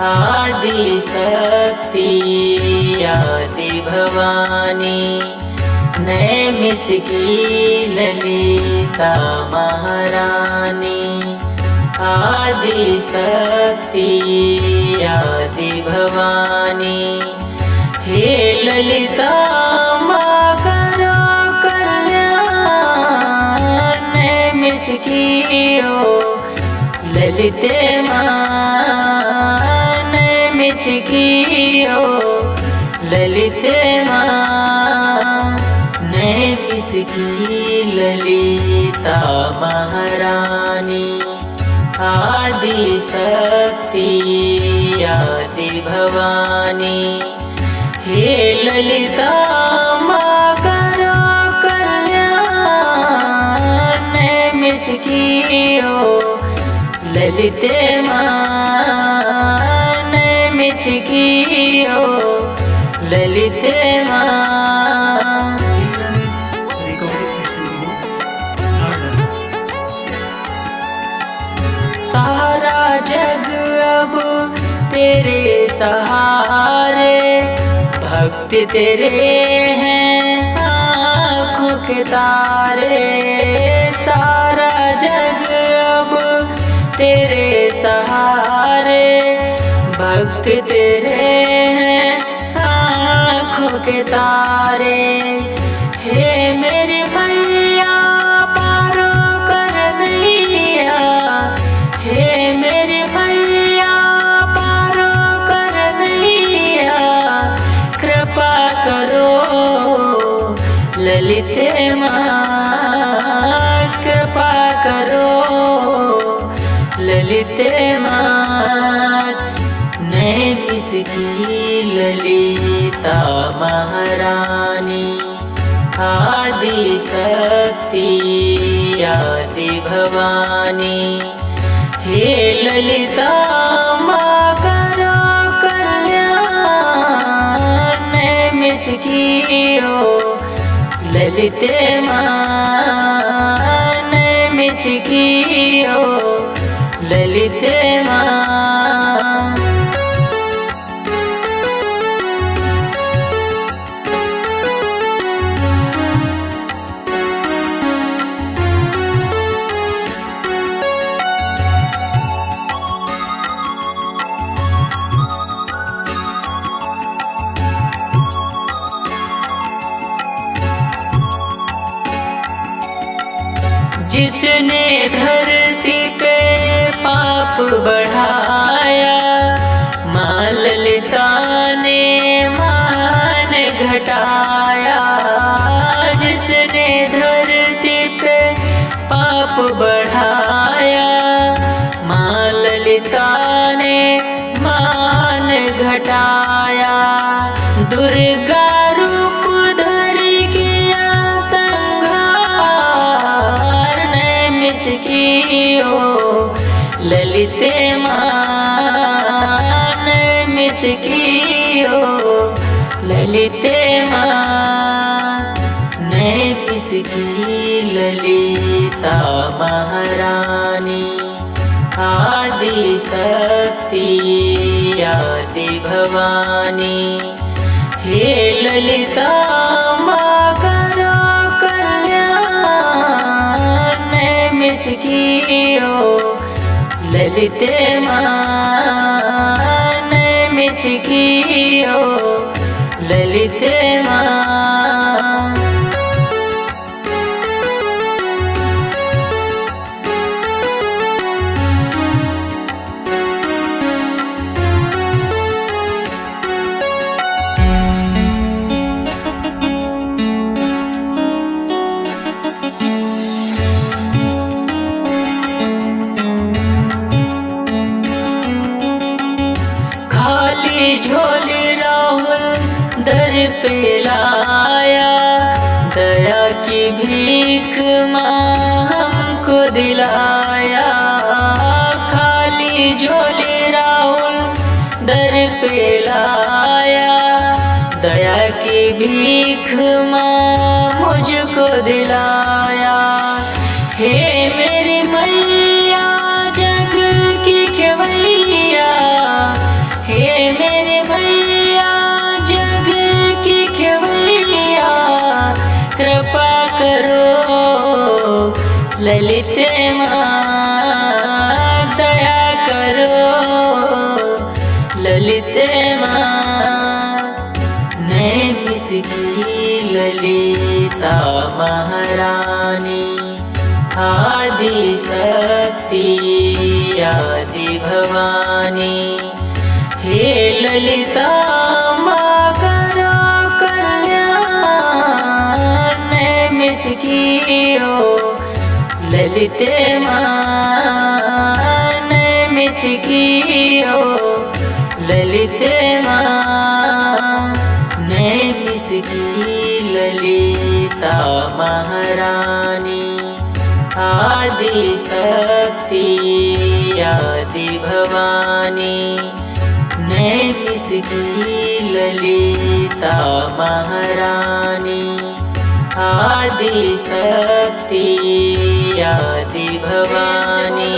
आदि शक्ति आदि भवानी, नैमिषिकी ललिता महारानी। आदि शक्ति आदि भवानी, हे ललिता माँ करो कल्याण। नैमिषिकी ओ ललिते माँ, नैमिषिकी ओ ललिते माँ। नैमिषिकी ललिता महारानी, आदि शक्ति आदि भवानी, हे ललिता माँ करो कल्याण। नैमिषिकी ओ ललिते माँ, नैमिषिकी ओ ललिते माँ। सारा जग अब तेरे सहारे, भक्त तेरे हैं आँखों के तारे। सारा जग अब तेरे सहारे, भक्त तेरे हैं आँखों के तारे। हे मेरे भैया पारो कर नैया, हे मेरे भैया पारो कर नैया। कृपा करो ललिते माँ, कृपा करो ललिते माँ। नैमिषिकी ललिता महारानी, आदि शक्ति आदि भवानी, हे ललिता माँ करो कल्याण। नैमिषिकी ओ ललिते माँ, नैमिषिकी ओ ललिते माँ। जिसने धरती पे पाप बढ़ाया, माँ ललिता ने मान घटाया। जिसने धरती पे पाप बढ़ाया, माँ ललिता ने मान घटाया। दुर्गा रूप धर किया संहार। नैमिषिकी ओ ललिते माँ, नैमिषिकी ओ ललिते माँ। नैमिषिकी ललिता महारानी, आदि शक्ति आदि भवानी, हे ललिता माँ करो कल्याण। नैमिषिकी ओ ललिते माँ, नैमिषिकी ओ ललिते माँ। झोली राहुल दर पे लाया, दया की भीख माँ हमको दिलाया। खाली झोली राहुल दर पे लाया, दया की भीख माँ मुझको दिलाया। हे मेरी मैया जग की खेवैया, ललिता महारानी आदि शक्ति आदि भवानी। हे ललिता माँ करो कल्याण नैमिषिकी हो ललिते माँ नैमिषिकी हो ललिते माँ नैमिषिकी ललिता महारानी आदि शक्ति आदि भवानी। नैमिषिकी ललिता महारानी आदि शक्ति आदि भवानी।